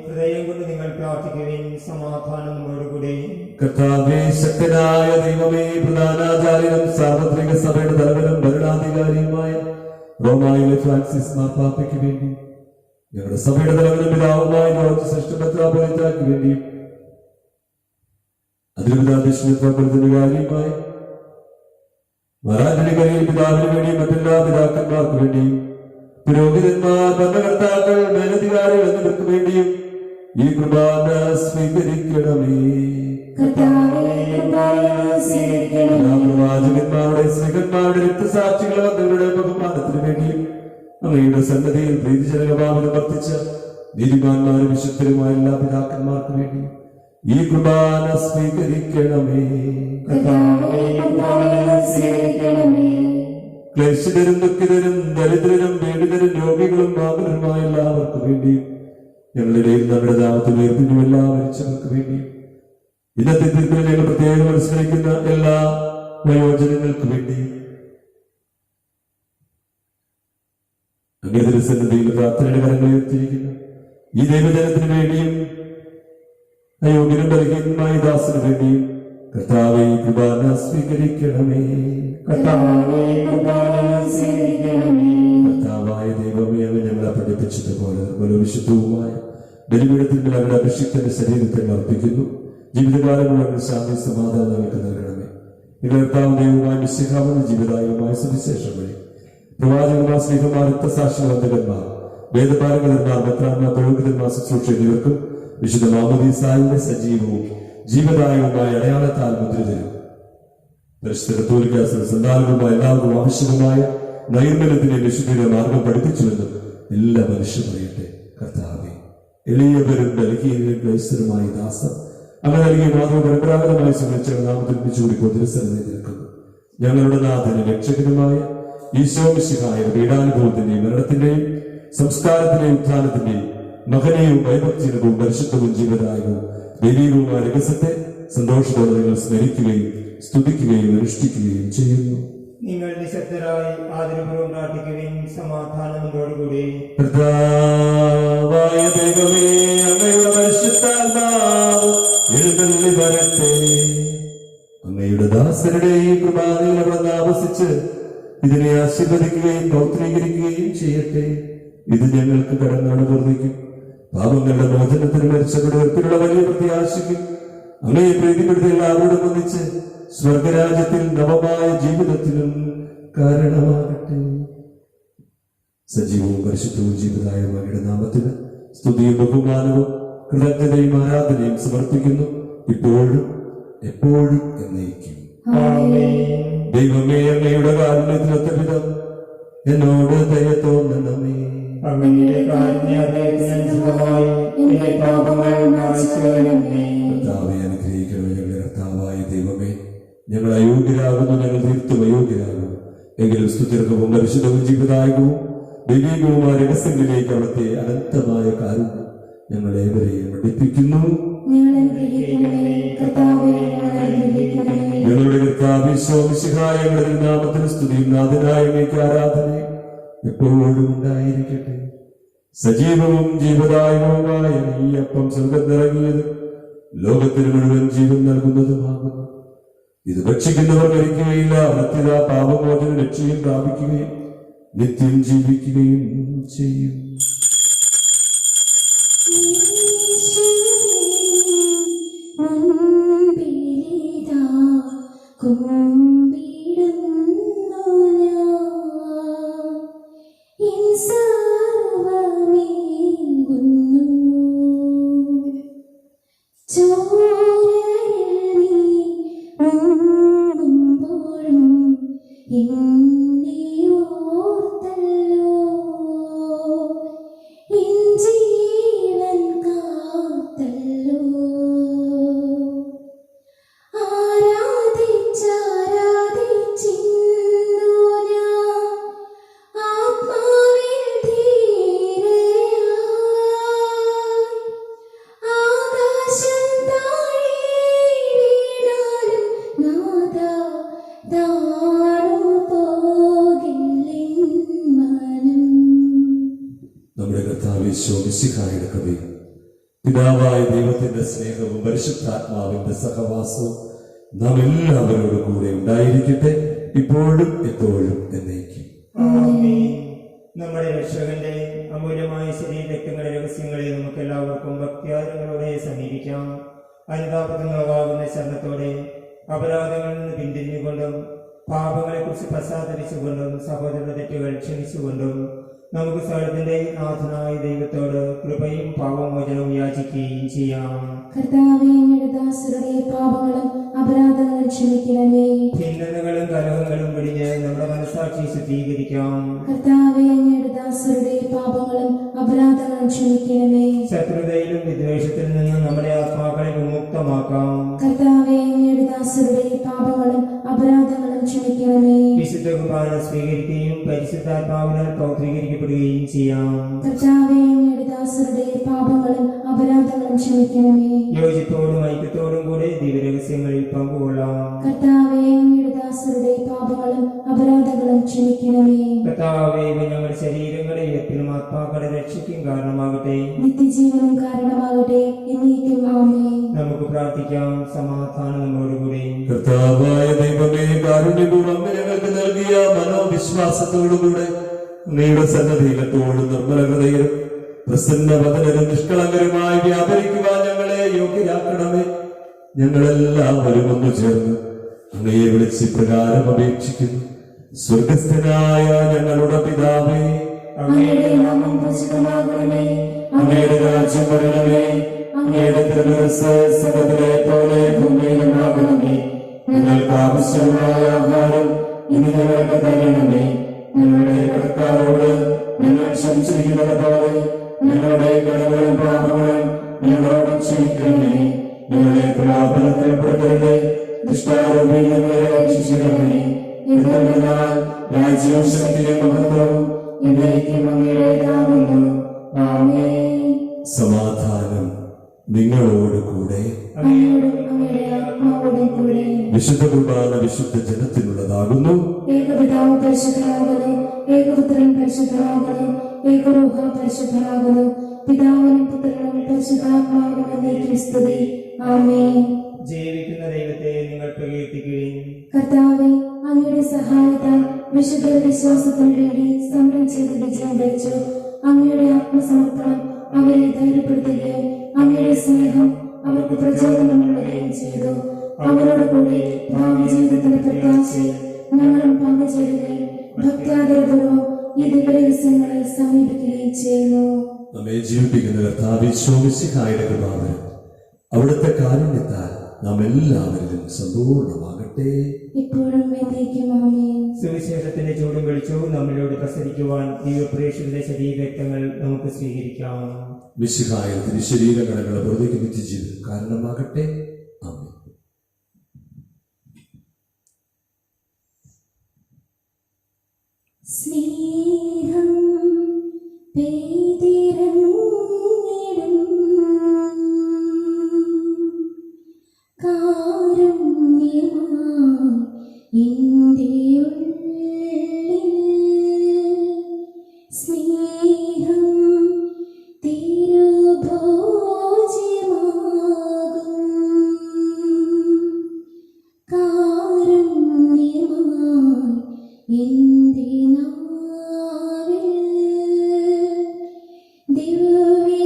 ഹൃദയം കൊണ്ട് നിങ്ങൾ പ്രാർത്ഥിക്കുകയും സമാധാനം നമ്മോടുകൂടി. കർത്താവേ, ശക്തനായ ദൈവമേ, പ്രധാനാചാര്യനും സാർവത്രിക സഭയുടെ തലവനും ഭരണാധികാരിയുമായ റോമായിലെ ഫ്രാൻസിസ് മാർപ്പാപ്പയ്ക്ക് വേണ്ടി, ഞങ്ങളുടെ സഭയുടെ തലവനും പിതാവുമായ ജോർജ് ശ്രേഷ്ഠ മെത്രാപ്പൊലീത്തായ്ക്ക് വേണ്ടിയും അതിരൂപതാധ്യക്ഷ മെത്രാപ്പൊലീത്തനുകാരിയുമായ മാറാന്റണികരിയിൽ പിതാവിന് വേണ്ടിയും മറ്റെല്ലാ പിതാക്കന്മാർക്ക് വേണ്ടിയും പുരോഹിതന്മാർ, ഭരണകർത്താക്കൾ, മേലധികാരികൾ എന്നിവർക്ക് വേണ്ടിയും ഈ കുർബാന സ്വീകരിക്കണമേ. പ്രവാചകന്മാരുടെ സ്ത്രീകന്മാരുടെ രക്തസാക്ഷികളെ വന്നവരുടെ ബഹുമാനത്തിന് വേണ്ടിയും അങ്ങയുടെ സന്നദ്ധയിൽ പ്രീതിജനകഭാവന വർത്തിച്ച നീതിമാന്മാരും വിശുദ്ധരുമായ എല്ലാ പിതാക്കന്മാർക്ക് വേണ്ടിയും ഈ കുർബാന സ്വീകരിക്കണമേ. ക്ലേശിതരും ദുഃഖിതരും ദരിദ്രരും പീഡിതരും രോഗികളും പാപകരുമായ എല്ലാവർക്കും വേണ്ടിയും ഞങ്ങളുടെ നമ്മുടെ നാമത്തിൽ വേർപിരിഞ്ഞു എല്ലാ മരിച്ചവർക്ക് വേണ്ടിയും ഇന്നത്തെ തീർപ്പിൽ ഞങ്ങൾ പ്രത്യേകം അനുസ്മരിക്കുന്ന എല്ലാ വയോജനങ്ങൾക്ക് വേണ്ടിയും അങ്ങേ തിരുസന്നിധിയിൽ പ്രാർത്ഥനയുടെ കരങ്ങൾ ഉയർത്തിയിരിക്കുന്നു ഈ ദൈവജനത്തിന് വേണ്ടിയും അയോഗ്യനും ബലഹീനനുമായ ദാസന് വേണ്ടിയും കർത്താവേ, കുർബാന സ്വീകരിക്കണമേ. കർത്താവായ ദൈവമേ, അങ്ങ് ഞങ്ങളെ പഠിപ്പിച്ചതുപോലെ നിർമ്മലവും വിശുദ്ധവുമായ ബലിപീഠത്തിൽ അവരുടെ അഭിഷിക്തന്റെ ശരീരത്തെ അർപ്പിക്കുന്നു. ജീവിതകാലം മുഴുവൻ ശാന്തി സമാധാനം ഞങ്ങൾക്ക് നൽകണമേ. കർത്താവ് ദൈവമായ മിശിഹാവെന്ന ജീവിതായകമായ സുവിശേഷം വഴി പ്രവാചകന്മാർ, സ്നേഹന്മാർ, രക്തസാക്ഷികൾ, വന്ദകന്മാർ, വേദപാലകന്മാർ, മെത്രാന്മാർ, പുരോഹിതന്മാർ, ശുശ്രൂഷ എന്നിവർക്കും വിശുദ്ധ മാമോദീസായുടെ സജീവവും ജീവദായകവുമായ അടയാളത്താൽ മുദ്രിതരും പരിശുദ്ധ കത്തോലിക്കാ സന്താനങ്ങളുമായ എല്ലാവർക്കും ആവശ്യമായ നൈർമല്യത്തിന്റെ വിശുദ്ധിയുടെ മാർഗം പഠിപ്പിച്ചുവെന്നും എല്ലാ മനുഷ്യരും അറിയട്ടെ. കർത്താവേ, എളിയവരും ബലഹീനരും ക്ലേശരുമായ ദാസർ അങ്ങനെ നൽകിയ മാതൃ പരമ്പരാഗതമായി സംബന്ധിച്ച നാമത്തിൽ പിച്ചുകൂടി പൊതുസന്നിധി നിൽക്കുന്നു. ഞങ്ങളുടെ നാഥനും രക്ഷകനുമായ ഈശോ മിശിഹായുടെ പീഡാനുഭവത്തിന്റെയും മരണത്തിന്റെയും സംസ്കാരത്തിന്റെയും ഉത്ഥാനത്തിന്റെയും മഹനീയവും ഭയഭക്തിജനകവും പരിശുദ്ധവും ജീവദായകവും ദൈവീകവുമായ രഹസ്യത്തെ സന്തോഷത്തോടെ നിങ്ങൾ സ്മരിക്കുകയും സ്തുതിക്കുകയും അനുഷ്ഠിക്കുകയും ചെയ്യുന്നു. നിങ്ങൾ നിശബ്ദരായി ആദരപൂർവ്വം പ്രാർത്ഥിക്കുകയും സമാധാനം നിങ്ങളോടുകൂടി. കർത്താവായ ദൈവമേ, അങ്ങയുടെ പരിശുദ്ധാത്മാവ് എഴുന്നള്ളി വരട്ടെ. അങ്ങയുടെ ദാസരുടെ ഈ കുർബാനയിൽ അവിടെ താമസിച്ച് ഇതിനെ ആശീർവദിക്കുകയും പൗത്രീകരിക്കുകയും ചെയ്യട്ടെ. ഇത് ഞങ്ങൾക്ക് കടന്നാണ് വർദ്ധിക്കും. പാപങ്ങളുടെ മോചനത്തിന് മരിച്ചവരുടെ ഉറപ്പിലുള്ള വലിയ പ്രത്യാശയ്ക്കും അങ്ങയെ പ്രീതിപ്പെടുത്തി എല്ലാവരോടും ഒന്നിച്ച് സ്വർഗരാജ്യത്തിൽ നവമായ ജീവിതത്തിനും കാരണമാകട്ടെ. സജീവവും പരിശുദ്ധവും ജീവിതായമാരുടെ നാമത്തിന് സ്തുതിയും ബഹുമാനവും കൃതജ്ഞതയും ആരാധനയും സമർപ്പിക്കുന്നു, ഇപ്പോഴും എപ്പോഴും എന്നേക്കും. ദൈവമേ, അങ്ങയുടെ കാരുണ്യത്തിനൊത്ത വിധം എന്നോട് ദയ തോന്നണമേ. കർത്താവെ, അനുഗ്രഹിക്കണമേ. ഞങ്ങളുടെ കർത്താവായ ദൈവമേ, ഞങ്ങൾ അയോഗ്യരാകുന്നു, ഞങ്ങൾ തീർത്തും അയോഗ്യരാകുന്നു. എങ്കിലും സ്തുതിർക്കവും പരിശുദ്ധവും ജീവിതായകവും ദൈവികവുമായ രഹസ്യങ്ങളിലേക്ക് അവിടുത്തെ അനന്തമായ കാരുണ്യം ഞങ്ങളേവരെയും പഠിപ്പിക്കുന്നു. ഞങ്ങളുടെ കർത്താവ് ഈശോ മിശിഹായ ഞങ്ങളുടെ നാമത്തിന് സ്തുതിയും നാഥനായ അങ്ങേക്ക് ആരാധനയും എപ്പോഴും ഉണ്ടായിരിക്കട്ടെ. സജീവവും ജീവദായകവുമായ ഈ അപ്പം സ്വർഗ്ഗം നിറങ്ങിയത് ലോകത്തിന് മുഴുവൻ ജീവൻ നൽകുന്നതുമാകുന്നു. ഇത് ഭക്ഷിക്കുന്നവർ മരിക്കുകയില്ല, നിത്യത പാപമോചന രക്ഷയും പ്രാപിക്കുകയും നിത്യം ജീവിക്കുകയും ചെയ്യും. ചോരയിൽ നീ മുങ്ങുമ്പോഴും എന്നെ മിശിഹായുടെ കൃപയും പിതാവായ ദൈവത്തിന്റെ സ്നേഹവും പരിശുദ്ധാത്മാവിന്റെ സഹവാസവും നാം എല്ലാവരോടും കൂടെ ഉണ്ടായിരിക്കട്ടെ, ഇപ്പോഴും എപ്പോഴും എന്നേക്കും. ആമേൻ. നമ്മുടെ രക്ഷകന്റെ അമൂല്യമായ ശരീരരക്തങ്ങളുടെ രഹസ്യങ്ങളെ നമുക്ക് എല്ലാവർക്കും ഭക്തിയാദരങ്ങളോടെ സമീപിക്കാം. അനുതാപങ്ങളാകുന്ന ശരണത്തോടെ അപരാധങ്ങളിൽ നിന്ന് പിന്തിരിഞ്ഞുകൊണ്ടും പാപങ്ങളെക്കുറിച്ച് പശ്ചാത്തലിച്ചുകൊണ്ടും സഹോദര തെറ്റുകൾ ക്ഷമിച്ചുകൊണ്ടും നമുക്ക് സ്ഥലത്തിന്റെ നാഥനായ ദൈവത്തോട് കൃപയും പാപമോചനവും യാചിക്കുകയും ചെയ്യാം. കർത്താവേ, അങ്ങയുടെ ദാസരുടെ പാപങ്ങളും അപരാധങ്ങളും ക്ഷമിക്കണമേ. ഭിന്നതകളും കലഹങ്ങളും വെടിഞ്ഞ് നമ്മുടെ മനസ്സാക്ഷി ശുദ്ധീകരിക്കാം. കർത്താവേ, അങ്ങയുടെ ദാസരുടെ പാപങ്ങളും അപരാധങ്ങളും ക്ഷമിക്കണമേ. ശത്രുതയിലും വിദ്വേഷത്തിൽ നിന്നും നമ്മുടെ ആത്മാക്കളെ വിമുക്തമാക്കാം. കർത്താവേ, അങ്ങയുടെ ദാസരുടെ പാപങ്ങളും അപരാധങ്ങളും ക്ഷമിക്കണമേ. വിശുദ്ധ കുർബാന സ്വീകരിക്കുകയും പരിശുദ്ധാത്മാവിനാൽ പൗത്രീകരിക്കപ്പെടുകയും ചെയ്യാം. കർത്താവേ, അങ്ങയുടെ ദാസരുടെ പാപങ്ങളും അപരാധങ്ങളും ക്ഷമിക്കണമേ. യോജിപ്പോടും ഐക്യത്തോടും കൂടെ ദിവ്യരഹസ്യങ്ങളിൽ പങ്കുകൊള്ളാം. കർത്താവേ, അങ്ങയുടെ ദാസരുടെ പാപങ്ങളും അപരാധങ്ങളും ക്ഷമിക്കണമേ. കർത്താവേ, ഇവ ഞങ്ങളുടെ ശരീരങ്ങളെ ഉയർത്തിനും ആത്മാക്കളുടെ രക്ഷയ്ക്കും കാരണമാകട്ടെ, നിത്യജീവനും കാരണമാകട്ടെ, എന്നേക്കും ആമേൻ. നമുക്ക് പ്രാർത്ഥിക്കാം. സമാധാനം നമ്മോടുകൂടി. കർത്താവായ ദൈവമേ, കാരുണ്യപൂർവ്വം ഞങ്ങൾക്ക് നൽകിയ മനോവിശ്വാസത്തോടുകൂടെ അങ്ങയുടെ സന്നദ്ധിയിൽ എപ്പോഴും നിർമ്മല ഹൃദയരും പ്രസന്നവദനരും നിഷ്കളങ്കരുമായി വ്യാപരിക്കുവാൻ ഞങ്ങളെ യോഗ്യരാക്കണമേ. ഞങ്ങളെല്ലാവരും ഒന്നു ചേർന്ന് അങ്ങയെ വിളിച്ച് പ്രകാരം അപേക്ഷിക്കുന്നു. സ്വർഗസ്ഥനായ ഞങ്ങളുടെ പിതാവേ, അങ്ങയുടെ നാമം പൂജിതമാകണമേ. അങ്ങയുടെ രാജ്യം വരണമേ. അങ്ങയുടെ തിരുമനസ്സ് സ്വർഗ്ഗത്തിലെ പോലെ ഭൂമിയിലുമാകണമേ. ഞങ്ങൾക്ക് ആവശ്യമായ ആഹാരം ഇന്ന് ഞങ്ങൾക്ക് തരണമേ. ഞങ്ങളുടെ കടക്കാരോട് ഞങ്ങൾ ക്ഷമിച്ചിരിക്കുന്നത് പോലെ ഞങ്ങളുടെ കടങ്ങളും പാപങ്ങളും ഞങ്ങളോട് ക്ഷമിക്കണമേ. ഞങ്ങളെ പ്രലോഭനത്തിൽ പെടുത്തരുതേ, ദുഷ്ടാരൂപിയിൽ ഞങ്ങളെ രക്ഷിക്കണമേ. എന്തെന്നാൽ രാജ്യവും ശക്തിയും മഹത്വവും എന്നേക്കും അങ്ങയുടേതാകുന്നു. ആമേൻ. സമാധാനം നിങ്ങളോട് കൂടെ. അങ്ങയോടും അങ്ങയുടെ ആത്മാവോടും കൂടെ. വിശുദ്ധ കുർബാന വിശുദ്ധ ജനത്തിനുള്ളതാകുന്നു. ഏകപിതാവ് പരിശുദ്ധനാകുന്നു, ഏകപുത്രൻ പരിശുദ്ധനാകുന്നു, ഏകരൂഹ പരിശുദ്ധനാകുന്നു. പിതാവിനും പുത്രനും പരിശുദ്ധാത്മാവിനും എന്നേക്കും സ്തുതി. ആമേൻ. ജീവിക്കുന്ന ദൈവത്തെ നിങ്ങൾ പ്രകീർത്തിക്കുകയും കർത്താവേ, അങ്ങയുടെ സഹായത്താൽ വിശുദ്ധ വിശ്വാസത്തിന് വേണ്ടി സമരം ചെയ്ത് വിജയം വരിച്ചു. അങ്ങയുടെ ആത്മസമർപ്പണം അവരെ ധൈര്യപ്പെടുത്തുകയും അങ്ങയുടെ സ്നേഹം അവർക്ക് പ്രചോദനമുള്ളതുകയും ചെയ്തു. അവരോട് കൂടി ഭാവി ജീവിതത്തിന്റെ പ്രത്യാശയിൽ ഞങ്ങളും പങ്കുചേരുകയും ഭക്ത്യാദരപൂർവ്വം ഈ ദിവ്യരഹസ്യങ്ങളെ സമീപിക്കുകയും ചെയ്യുന്നു. നമ്മെ ജീവിപ്പിക്കുന്ന കർത്താവ് മിശിഹായുടെ കൃപാവരം അവിടുത്തെ കാരുണ്യത്താൽ നാം എല്ലാവരിലും സമ്പൂർണ്ണമാകട്ടെ, ഇപ്പോഴും എന്നേക്കും ആമേൻ. സുവിശേഷത്തിന്റെ ചൂടും വെളിച്ചവും നമ്മിലൂടെ പ്രസരിക്കുവാൻ ദൈവപ്രേക്ഷിതന്റെ ശരീരരക്തങ്ങൾ നമുക്ക് സ്വീകരിക്കാം. മിശിഹായ തിരുശരീരങ്ങളെ പ്രതിക്ക് നിത്യജീവിതം കാരണമാകട്ടെ. ആമേൻ. സ്നേഹം പെയ്തിറങ്ങിടും കാരുണ്യമായി എൻ്റെ ഉള്ളിൽ. സ്നേഹം തിരുഭോജ്യമാകും കാരുണ്യമായി എൻ്റെ നാവിൽ. ദിവ്യകാരുണ്യമേ,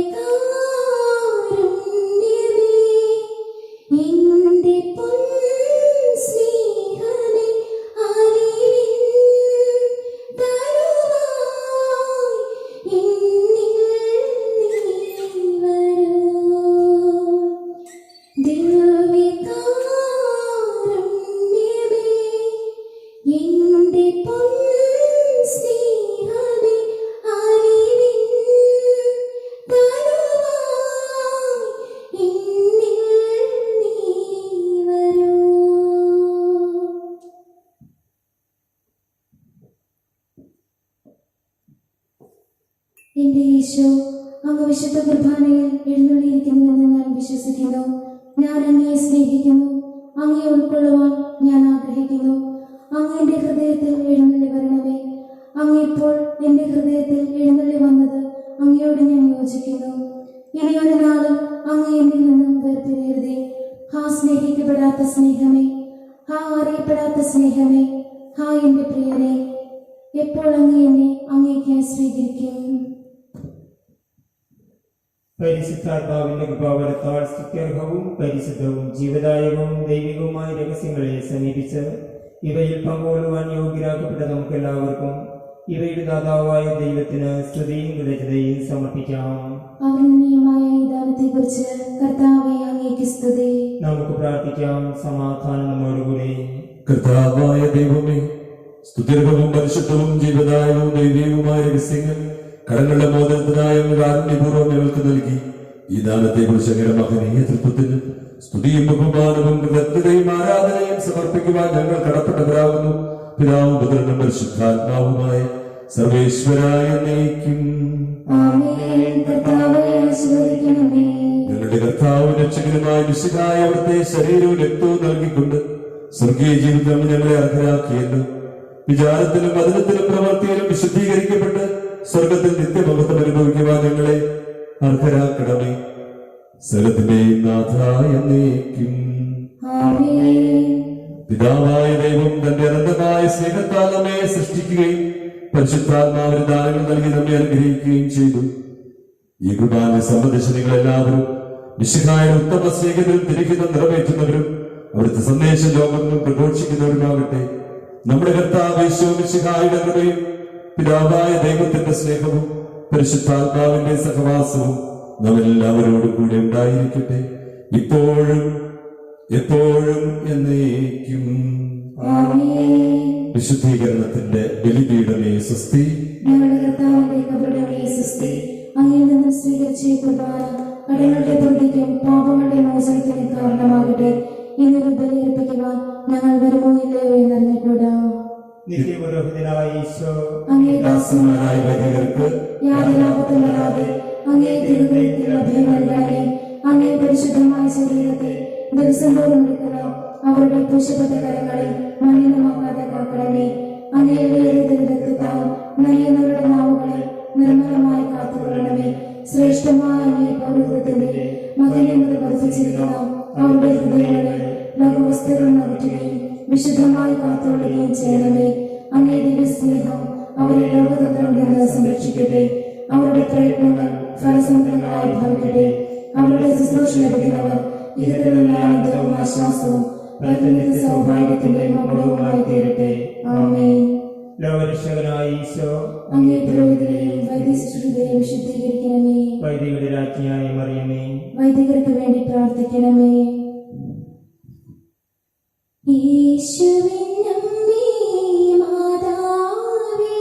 എൻ്റെ പൊൻസ്നേഹമേ, അലിവിൻ ദയവായി എന്നിൽ നീ വരൂ. ദിവ്യകാരുണ്യമേ, എൻ്റെ പൊൻസ്നേഹമേ, അലിവിൻ ദയവായി എന്നിൽ നീ വരൂ. എന്റെ യേശോ, അങ്ങ് വിശുദ്ധ കുർബാനയിൽ എഴുന്നള്ളിയിരിക്കുന്നുവെന്ന് ഞാൻ വിശ്വസിക്കുന്നു. ഞാൻ അങ്ങയെ സ്നേഹിക്കുന്നു. അങ്ങയെ ഉൾക്കൊള്ളുവാൻ ഞാൻ ആഗ്രഹിക്കുന്നു. അങ്ങ് എന്റെ ഹൃദയത്തിൽ എഴുന്നള്ളി വരണമേ. അങ്ങ് ഇപ്പോൾ എന്റെ ഹൃദയത്തിൽ എഴുന്നള്ളി വന്നത് അങ്ങയോട് ഞാൻ യോജിക്കുന്നു. ഇനി ഒരു നാളും അങ്ങ് എന്നിൽ നിന്നും വേർപിരിയരുതേ. ഹാ സ്നേഹിക്കപ്പെടാത്ത സ്നേഹമേ, ഹാ അറിയപ്പെടാത്ത സ്നേഹമേ, ഹാ എന്റെ പ്രിയനെ, എപ്പോൾ അങ്ങ് എന്നെ അങ്ങേക്കായി സ്വീകരിക്കും? പരിശുദ്ധാത്മാവിന്റെ കൃപാവരത്താൽ സ്തുത്യർഹവും പരിശുദ്ധവും ജീവദായകവും ദൈവികവുമായ രഹസ്യങ്ങളെ സമീപിച്ച് ഇവയിൽ പങ്കുകൊള്ളുവാൻ യോഗ്യരാക്കപ്പെട്ട നമുക്കെല്ലാവർക്കും ഇവയുടെ ദാതാവായ ദൈവത്തിന് സ്തുതിയും കൃതജ്ഞതയും സമർപ്പിക്കാം. അവർണ്ണീയമായ ഈ ദാനത്തെക്കുറിച്ച് കർത്താവേ അങ്ങേക്ക് സ്തുതി. നമുക്ക് പ്രാർത്ഥിക്കാം. സമാധാനം നമ്മോടുകൂടി. കർത്താവായ ദൈവമേ, സ്തുത്യർഹവും പരിശുദ്ധവും ജീവദായകവും ദൈവികവുമായ രഹസ്യങ്ങൾ കടങ്ങളുടെ മോചനത്തിനായ കാരുണ്യപൂർവ്വം ഞങ്ങൾക്ക് നൽകി. ഈ ദാനത്തെ കുറിച്ച് അങ്ങയുടെ മഹനീയ തൃത്വത്തിന് സ്തുതിയും ബഹുമാനവും കൃതജ്ഞതയും ആരാധനയും സമർപ്പിക്കുവാൻ ഞങ്ങൾ കടപ്പെട്ടവരാകുന്നു. പിതാവും പുത്രനും പരിശുദ്ധാത്മാവുമായ സർവേശ്വരായ എന്നേക്കും. ആമേൻ. കർത്താവേ ആശീർവദിക്കണമേ. ഞങ്ങളുടെ കർത്താവും രക്ഷകനുമായ മിശിഹായ അവിടുത്തെ ശരീരവും രക്തവും നൽകിക്കൊണ്ട് സ്വർഗീയ ജീവിതം ഞങ്ങളെ അർഹരാക്കിയല്ലോ. വിചാരത്തിലും വചനത്തിലും പ്രവർത്തിയിലും വിശുദ്ധീകരിക്കപ്പെട്ട് സ്വർഗത്തിൽ നിത്യമഹത്വം അനുഭവിക്കുവാൻ ഞങ്ങളെ അർഹരാക്കണമേ. സകലത്തിന്റെയും നാഥായ എന്നേക്കും. ആമേൻ. പിതാവായ ദൈവം തന്റെ അനന്തമായ സ്നേഹത്താൽ നമ്മെ സൃഷ്ടിക്കുകയും പരിശുദ്ധാത്മാവിന് ദാനങ്ങൾ നൽകി നമ്മെ അനുഗ്രഹിക്കുകയും ചെയ്തു. ഈ കുർബാന സംബന്ധിച്ച് നിങ്ങൾ എല്ലാവരും മിശിഹായുടെ ഉത്തമ സ്നേഹത്തിൽ തിരിക്കുന്ന നിറവേറ്റുന്നവരും അവിടുത്തെ സന്ദേശ ലോകങ്ങളും പ്രഘോഷിക്കുന്നവരുമാകട്ടെ. നമ്മുടെ കർത്താവ് യേശു മിശിഹായുടെ കൃപയും പിതാവായ ദൈവത്തിന്റെ സ്നേഹവും പരിശുദ്ധാത്മാവിന്റെ സഹവാസവും നമ്മെല്ലാവരോടും കൂടെ ഉണ്ടായിരിക്കട്ടെ, ഇപ്പോഴും എപ്പോഴും എന്നേക്കും. ആമേൻ. വിശുദ്ധീകരണത്തിന്റെ ബലിപീഠമേ സ്വസ്തി. ഞങ്ങളുടെ കർത്താവിന്റെ കബറിടമേ സ്വസ്തി. അങ്ങയിൽ നിന്നും സ്വീകരിച്ച ഈ കുർബാന കടങ്ങളുടെ പൂർത്തിക്കും പാപങ്ങളുടെ മോചനത്തിനും കാരണമാകട്ടെ. ഇന്നൊരു ബലിയർപ്പിക്കുവാൻ ഞങ്ങൾ വരുമോ ഇല്ലയോ എന്നറിഞ്ഞുകൂടാ. നിത്യപുരോഹിതനായ ഈശോ അങ്ങേ ദാസന്മാരായ വൈദികർക്ക് യാതൊരു ആപത്തും വരാതെ അങ്ങേ തിരുവഴുത്തിൽ അഭയം നൽകണമേ. അങ്ങേ പരിശുദ്ധമായ ശരീരത്തെ ദിവസം തോറും എടുക്കുന്ന അവരുടെ പുഷ്പത കരങ്ങളിൽ മലിനമാകാതെ കാക്കണമേ. അങ്ങയുടെ രക്തത്താൽ നലിയുന്നവരുടെ നാവുകളെ നിർമ്മലമായി കാത്തുകൊള്ളണമേ. ശ്രേഷ്ഠമായ അങ്ങേ പൗരത്വത്തിന്റെ മകനെന്നത് വർദ്ധിച്ചിരിക്കുന്ന അവരുടെ ഹൃദയങ്ങളെ ലഘുവസ്തുക്കൾ നടത്തുകയും വിശുദ്ധമായി കാത്തുകൊള്ളുകയും ചെയ്യണമേ. അങ്ങേ ദിവ്യസ്നേഹം അവരെ ലോകതന്ത്രങ്ങളിൽ നിന്ന് സംരക്ഷിക്കട്ടെ. അവരുടെ പ്രയത്നങ്ങൾ ഫലസമൃദ്ധങ്ങളായി ഭവിക്കട്ടെ. അവരുടെ ശുശ്രൂഷ ലഭിക്കുന്നവർ ഇഹത്തിലുള്ള ആനന്ദവും ആശ്വാസവും പ്രത്യക്ഷ സൗഭാഗ്യത്തിന്റെ മകുടവുമായി തീരട്ടെ. ആമേൻ. ലോകരക്ഷകനായ ഈശോ അങ്ങേ പുരോഹിതരെയും വൈദികരെയും വിശുദ്ധീകരിക്കണമേ. വൈദികരുടെ രാജ്ഞിയായ മറിയമേ, വൈദികർക്ക് വേണ്ടി പ്രാർത്ഥിക്കണമേ. യേശുവിൻ അമ്മേ മാതാവേ,